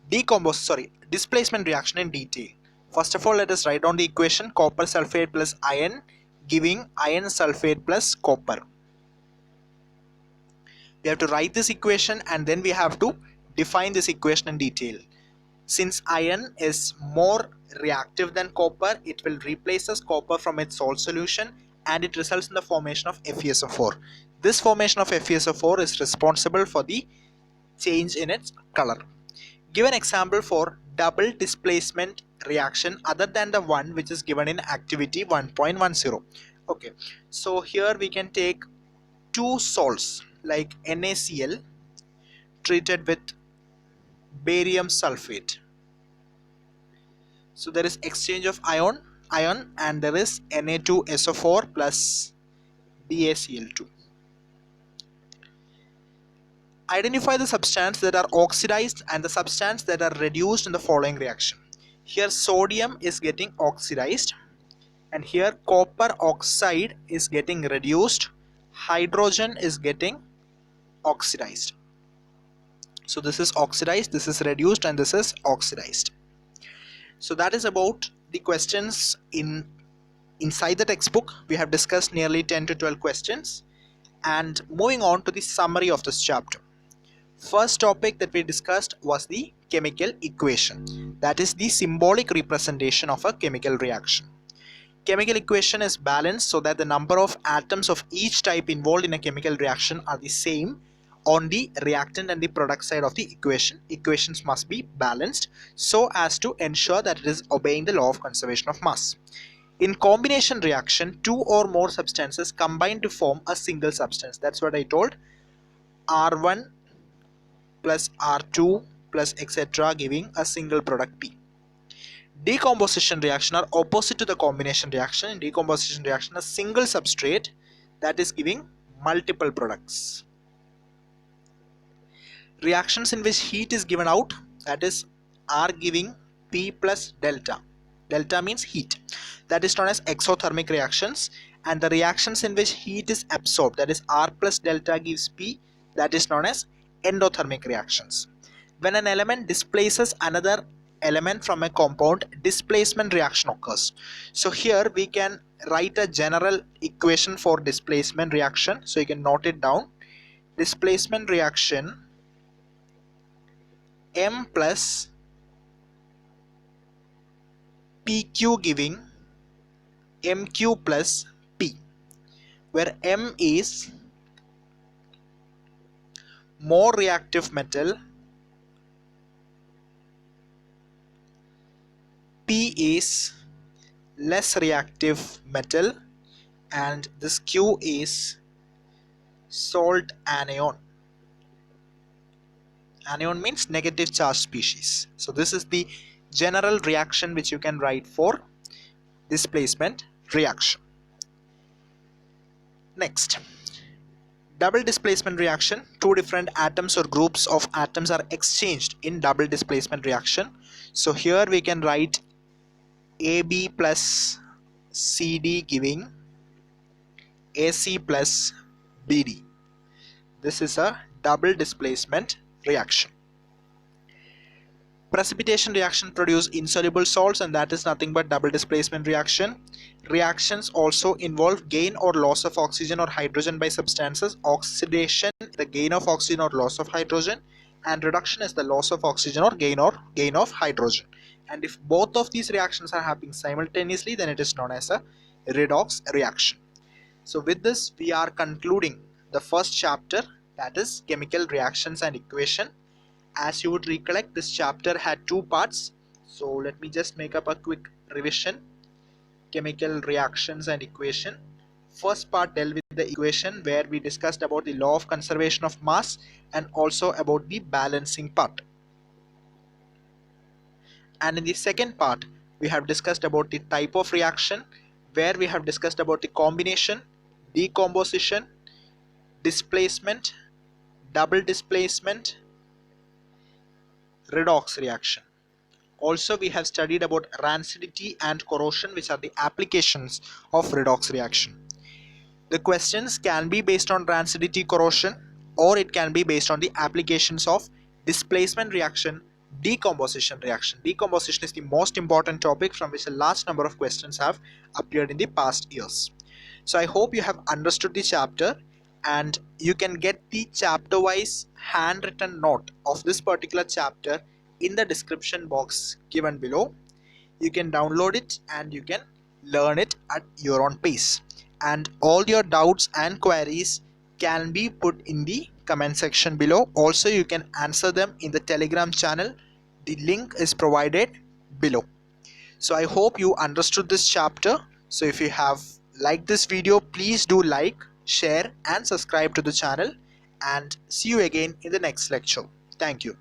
displacement reaction in detail. First of all, let us write down the equation: copper sulfate plus iron giving iron sulfate plus copper. We have to write this equation and then we have to define this equation in detail. Since iron is more reactive than copper, it will replace this copper from its salt solution and it results in the formation of FeSO4. This formation of FeSO4 is responsible for the change in its color. Give an example for double displacement reaction other than the one which is given in activity 1.10. Okay, so here we can take two salts like NaCl treated with barium sulfate. So there is exchange of ion and there is Na2SO4 plus BaCl2. Identify the substance that are oxidized and the substance that are reduced in the following reaction. Here sodium is getting oxidized and here copper oxide is getting reduced, hydrogen is getting oxidized. So this is oxidized, this is reduced, and this is oxidized. So that is about the questions inside the textbook. We have discussed nearly 10 to 12 questions. And moving on to the summary of this chapter. First topic that we discussed was the chemical equation. That is the symbolic representation of a chemical reaction. Chemical equation is balanced so that the number of atoms of each type involved in a chemical reaction are the same on the reactant and the product side of the equation. Equations must be balanced so as to ensure that it is obeying the law of conservation of mass. In combination reaction, two or more substances combine to form a single substance. That's what I told. R1 plus R2 plus etc. giving a single product P. Decomposition reaction are opposite to the combination reaction. In decomposition reaction, a single substrate that is giving multiple products. Reactions in which heat is given out, that is are giving P plus delta. Delta means heat. That is known as exothermic reactions. And the reactions in which heat is absorbed, that is R plus delta gives P, that is known as endothermic reactions. When an element displaces another element from a compound, displacement reaction occurs. So here we can write a general equation for displacement reaction. So you can note it down. Displacement reaction M plus PQ giving MQ plus P, where M is more reactive metal, P is less reactive metal, and this Q is salt anion. Anion means negative charge species. So this is the general reaction which you can write for displacement reaction. Next, double displacement reaction. Two different atoms or groups of atoms are exchanged in double displacement reaction. So here we can write AB plus CD giving AC plus BD. This is a double displacement reaction. Precipitation reaction produce insoluble salts, and that is nothing but double displacement reaction. Reactions also involve gain or loss of oxygen or hydrogen by substances. Oxidation, the gain of oxygen or loss of hydrogen, and reduction is the loss of oxygen or gain of hydrogen. And if both of these reactions are happening simultaneously, then it is known as a redox reaction. So with this we are concluding the first chapter, that is chemical reactions and equation. As you would recollect, this chapter had two parts, so let me just make up a quick revision. Chemical reactions and equation. First part dealt with the equation, where we discussed about the law of conservation of mass and also about the balancing part. And in the second part we have discussed about the type of reaction, where we have discussed about the combination, decomposition, displacement, double displacement, redox reaction. Also we have studied about rancidity and corrosion, which are the applications of redox reaction. The questions can be based on rancidity, corrosion, or it can be based on the applications of displacement reaction, decomposition reaction. Decomposition is the most important topic from which a large number of questions have appeared in the past years. So I hope you have understood the chapter, and you can get the chapter wise handwritten note of this particular chapter in the description box given below. You can download it and you can learn it at your own pace, and all your doubts and queries can be put in the comment section below. Also you can answer them in the Telegram channel. The link is provided below. So I hope you understood this chapter. So if you have liked this video, please do like, share and subscribe to the channel, and see you again in the next lecture. Thank you.